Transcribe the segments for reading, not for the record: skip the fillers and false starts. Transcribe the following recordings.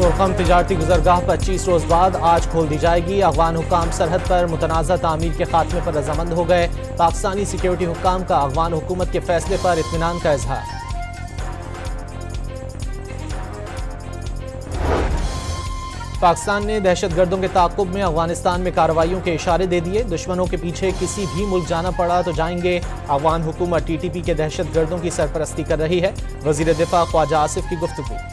तोरखम तिजारती गुजरगाह 25 रोज बाद आज खोल दी जाएगी। अफगान हुक्काम सरहद पर मुतनाज़ा तामीर के खात्मे पर रजामंद हो गए। पाकिस्तानी सिक्योरिटी हुक्काम का अफगान हुकूमत के फैसले पर इत्मीनान का इजहार। पाकिस्तान ने दहशतगर्दों के ताक़ुब में अफगानिस्तान में कार्रवाइयों के इशारे दे दिए। दुश्मनों के पीछे किसी भी मुल्क जाना पड़ा तो जाएंगे। अफगान हुकूमत TTP के दहशतगर्दों की सरपरस्ती कर रही है। वज़ीर दिफा ख्वाजा आसिफ की गुफ्तगू।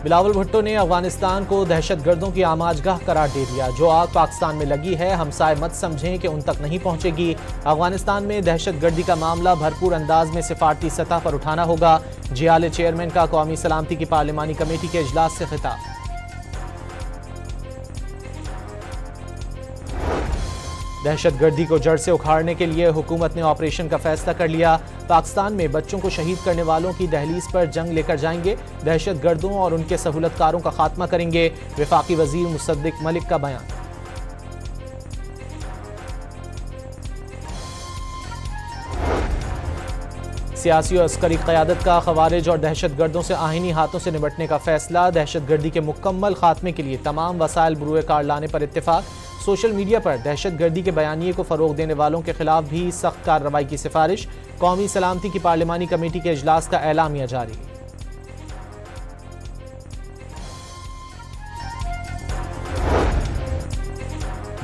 बिलावल भुट्टो ने अफगानिस्तान को दहशतगर्दों की आमाजगाह करार दे दिया। जो आग पाकिस्तान में लगी है हमसाए मत समझें कि उन तक नहीं पहुंचेगी। अफगानिस्तान में दहशतगर्दी का मामला भरपूर अंदाज में सिफारती सतह पर उठाना होगा। जियाले चेयरमैन का कौमी सलामती की पार्लिमानी कमेटी के इजलास से खिताब। दहशतगर्दी को जड़ से उखाड़ने के लिए हुकूमत ने ऑपरेशन का फैसला कर लिया। पाकिस्तान में बच्चों को शहीद करने वालों की दहलीज पर जंग लेकर जाएंगे। दहशतगर्दों और उनके सहूलतकारों का खात्मा करेंगे। वफाकी वजीर मुसद्दिक मलिक का बयान। सियासी और अस्करी क़यादत का ख़वारिज और दहशतगर्दों से आहीनी हाथों से निपटने का फैसला। दहशतगर्दी के मुकम्मल खात्मे के लिए तमाम वसाइल बुरुए कार लाने पर इत्तेफाक। सोशल मीडिया पर दहशतगर्दी के बयानिए को फ़रोग देने वालों के खिलाफ भी सख्त कार्रवाई की सिफारिश। कौमी सलामती की पार्लिमानी कमेटी के इजलास का एलामिया जारी।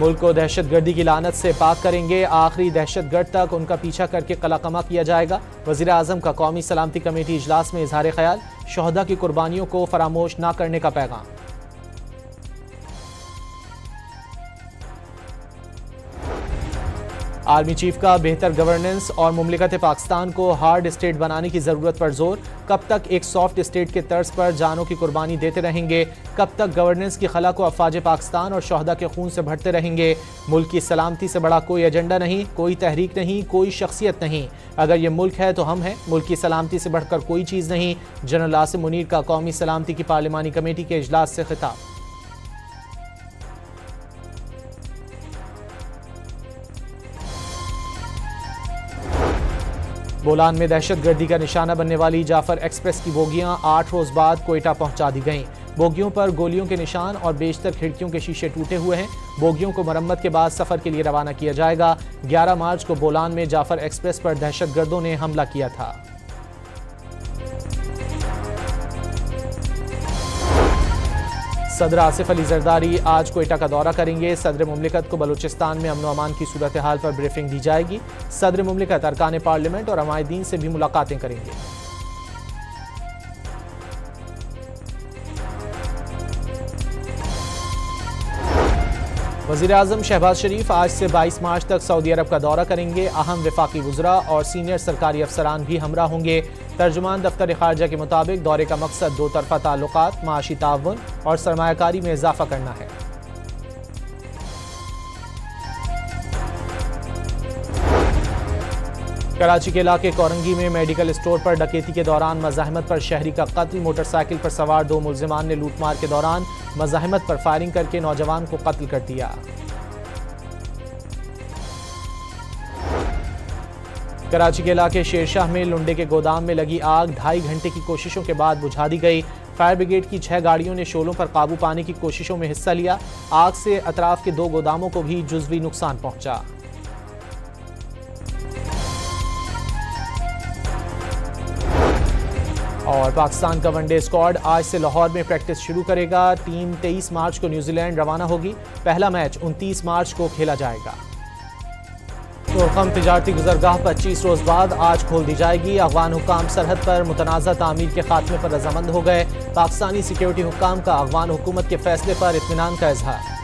मुल्क को दहशतगर्दी की लानत से पाक करेंगे। आखिरी दहशतगर्द तक उनका पीछा करके कलाकमा किया जाएगा। वज़ीर आज़म का कौमी सलामती कमेटी इजलास में इजहार ख्याल। शोहदा की कुर्बानियों को फरामोश न करने का पैगाम। आर्मी चीफ का बेहतर गवर्नेंस और मुमलिकत पाकिस्तान को हार्ड स्टेट बनाने की ज़रूरत पर जोर। कब तक एक सॉफ्ट स्टेट के तर्ज पर जानों की कुर्बानी देते रहेंगे? कब तक गवर्नेंस की खला को अफवाज पाकिस्तान और शोहदा के खून से भरते रहेंगे? मुल्क की सलामती से बड़ा कोई एजेंडा नहीं, कोई तहरीक नहीं, कोई शख्सियत नहीं। अगर ये मुल्क है तो हम हैं। मुल्क की सलामती से बढ़कर कोई चीज़ नहीं। जनरल आसिम मुनीर का कौमी सलामती की पार्लिमानी कमेटी के इजलास से खिताब। बोलान में दहशतगर्दी का निशाना बनने वाली जाफर एक्सप्रेस की बोगियां 8 रोज बाद कोयटा पहुंचा दी गईं। बोगियों पर गोलियों के निशान और बेशतर खिड़कियों के शीशे टूटे हुए हैं। बोगियों को मरम्मत के बाद सफर के लिए रवाना किया जाएगा। 11 मार्च को बोलान में जाफर एक्सप्रेस पर दहशतगर्दों ने हमला किया था। सदर आसिफ अली जरदारी आज कोयटा का दौरा करेंगे। सदर मुमलिकत को बलूचिस्तान में अमन व अमान की सूरत हाल पर ब्रीफिंग दी जाएगी। सदर मुमलिकत अरकान पार्लियामेंट और अमायदीन से भी मुलाकातें करेंगे। वज़ीर आज़म शहबाज शरीफ आज से 22 मार्च तक सऊदी अरब का दौरा करेंगे। अहम वफाकी वुज़रा और सीनियर सरकारी अफसरान भी हमरा होंगे। तर्जुमान दफ्तर खारजा के मुताबिक दौरे का मकसद दो तरफ़ा ताल्लुकात, माशी ताउन और सरमायाकारी में इजाफा करना है। कराची के इलाके कोरंगी में मेडिकल स्टोर पर डकैती के दौरान मज़ाहमत पर शहरी का कत्ल। मोटरसाइकिल पर सवार 2 मुलजिमान ने लूटमार के दौरान मज़ाहमत पर फायरिंग करके नौजवान को कत्ल कर दिया। कराची के इलाके शेरशाह में लुंडे के गोदाम में लगी आग 2.5 घंटे की कोशिशों के बाद बुझा दी गई। फायर ब्रिगेड की 6 गाड़ियों ने शोलों पर काबू पाने की कोशिशों में हिस्सा लिया। आग से अतराफ के 2 गोदामों को भी जुज़वी नुकसान पहुंचा। और पाकिस्तान का वनडे स्क्वाड आज से लाहौर में प्रैक्टिस शुरू करेगा। टीम 23 मार्च को न्यूजीलैंड रवाना होगी। पहला मैच 29 मार्च को खेला जाएगा। तोरखम तिजारती गुजरगाह 25 रोज बाद आज खोल दी जाएगी। अफगान हुक्काम सरहद पर मुतनाज़ा तामीर के खात्मे पर रजामंद हो गए। पाकिस्तानी सिक्योरिटी हुक्काम का अफगान हुकूमत के फैसले पर इत्मीनान का इजहार।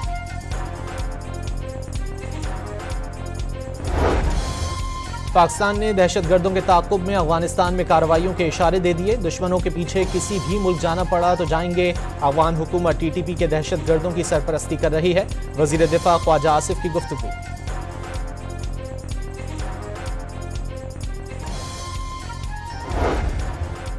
पाकिस्तान ने दहशतगर्दों के ताक़ुब में अफगानिस्तान में कार्रवाइयों के इशारे दे दिए। दुश्मनों के पीछे किसी भी मुल्क जाना पड़ा तो जाएंगे। अफगान हुकूमत TTP के दहशतगर्दों की सरपरस्ती कर रही है। वज़ीर दिफा ख्वाजा आसिफ की गुफ्तगू।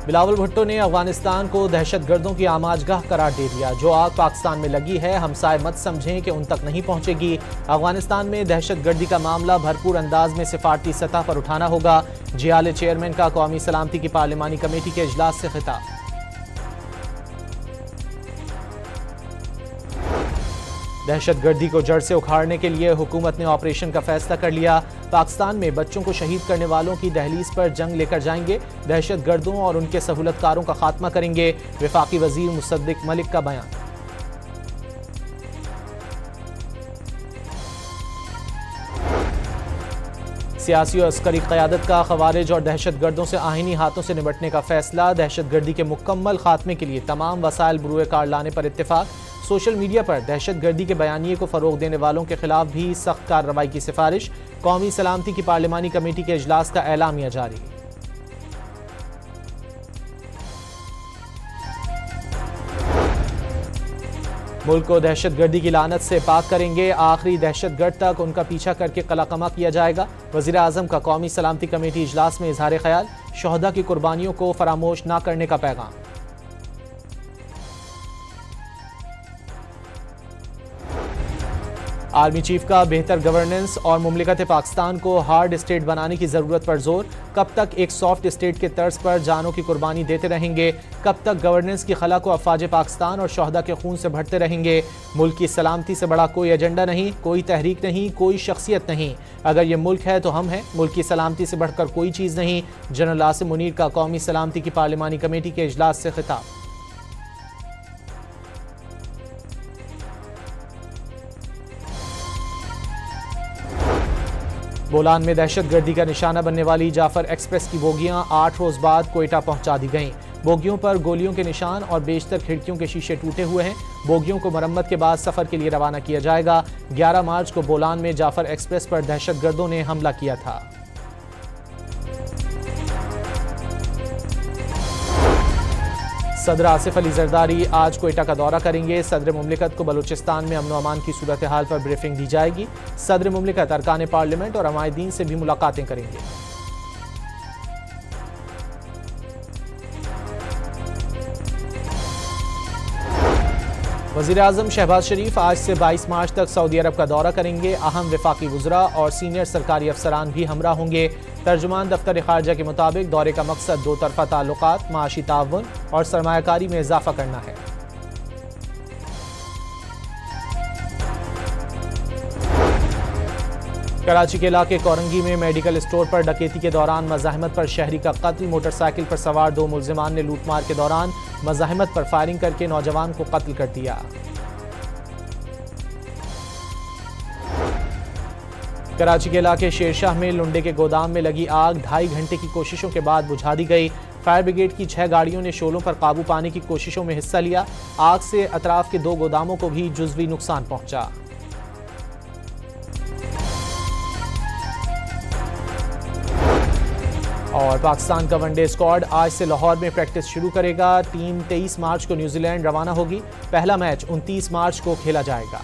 बिलावल भुट्टो ने अफगानिस्तान को दहशतगर्दों की आमाजगाह करार दे दिया। जो आग पाकिस्तान में लगी है हमसाए मत समझें कि उन तक नहीं पहुंचेगी। अफगानिस्तान में दहशतगर्दी का मामला भरपूर अंदाज में सिफारती सतह पर उठाना होगा। जियाले चेयरमैन का कौमी सलामती की पार्लिमानी कमेटी के इजलास से खिताब। दहशतगर्दी को जड़ से उखाड़ने के लिए हुकूमत ने ऑपरेशन का फैसला कर लिया। पाकिस्तान में बच्चों को शहीद करने वालों की दहलीज पर जंग लेकर जाएंगे। दहशतगर्दों और उनके सहूलतकारों का खात्मा करेंगे। वफाकी वजीर मुसद्दिक मलिक का बयान। सियासी और अस्करी क़यादत का खवारिज और दहशतगर्दों से आहीनी हाथों से निपटने का फैसला। दहशतगर्दी के मुकम्मल खात्मे के लिए तमाम वसाइल बरूए कार लाने पर इत्तेफाक। सोशल मीडिया पर दहशतगर्दी के बयानिए को फ़रोग देने वालों के खिलाफ भी सख्त कार्रवाई की सिफारिश। कौमी सलामती की पार्लिमानी कमेटी के इजलास का एलामिया जारी। मुल्क को दहशतगर्दी की लानत से पाक करेंगे। आखिरी दहशतगर्द तक उनका पीछा करके कलाकमा किया जाएगा। वज़ीर आज़म का कौमी सलामती कमेटी इजलास में इजहार ख्याल। शोहदा की कुर्बानियों को फरामोश न करने का पैगाम। आर्मी चीफ का बेहतर गवर्नेंस और मुमलिकत पाकिस्तान को हार्ड स्टेट बनाने की ज़रूरत पर जोर। कब तक एक सॉफ्ट स्टेट के तर्ज पर जानों की कुर्बानी देते रहेंगे। कब तक गवर्नेंस की खला को अफवाज पाकिस्तान और शोहदा के खून से भरते रहेंगे। मुल्क की सलामती से बड़ा कोई एजेंडा नहीं, कोई तहरीक नहीं, कोई शख्सियत नहीं। अगर ये मुल्क है तो हम हैं। मुल्क की सलामती से बढ़कर कोई चीज़ नहीं। जनरल आसिम मुनीर का कौमी सलामती की पार्लिमानी कमेटी के इजलास से खिताब। बोलान में दहशतगर्दी का निशाना बनने वाली जाफर एक्सप्रेस की बोगियां 8 रोज बाद कोयटा पहुंचा दी गईं। बोगियों पर गोलियों के निशान और बेशतर खिड़कियों के शीशे टूटे हुए हैं। बोगियों को मरम्मत के बाद सफर के लिए रवाना किया जाएगा। 11 मार्च को बोलान में जाफर एक्सप्रेस पर दहशतगर्दों ने हमला किया था। सदर आसिफ अली जरदारी आज कोयटा का दौरा करेंगे। सदर मुमलिकत को बलूचिस्तान में अमन व अमान की सूरत हाल पर ब्रीफिंग दी जाएगी। सदर मुमलिकत अरकान पार्लियामेंट और अमायदीन से भी मुलाकातें करेंगे। वज़ीर आज़म शहबाज शरीफ आज से 22 मार्च तक सऊदी अरब का दौरा करेंगे। अहम वफाकी वुज़रा और सीनियर सरकारी अफसरान भी हमरा होंगे। तर्जुमान दफ्तर खारजा के मुताबिक दौरे का मकसद दो तरफ़ा ताल्लुकात, माशी ताउन और सरमायाकारी में इजाफा करना है। कराची के इलाके कोरंगी में मेडिकल स्टोर पर डकैती के दौरान मज़ाहमत पर शहरी का कत्ल। मोटरसाइकिल पर सवार 2 मुलजिमान ने लूटमार के दौरान मज़ाहमत पर फायरिंग करके नौजवान को कत्ल कर दिया। कराची के इलाके शेरशाह में लुंडे के गोदाम में लगी आग 2.5 घंटे की कोशिशों के बाद बुझा दी गई। फायर ब्रिगेड की 6 गाड़ियों ने शोलों पर काबू पाने की कोशिशों में हिस्सा लिया। आग से अतराफ के 2 गोदामों को भी जुज़वी नुकसान पहुंचा। और पाकिस्तान का वनडे स्क्वाड आज से लाहौर में प्रैक्टिस शुरू करेगा। टीम 23 मार्च को न्यूजीलैंड रवाना होगी। पहला मैच 29 मार्च को खेला जाएगा।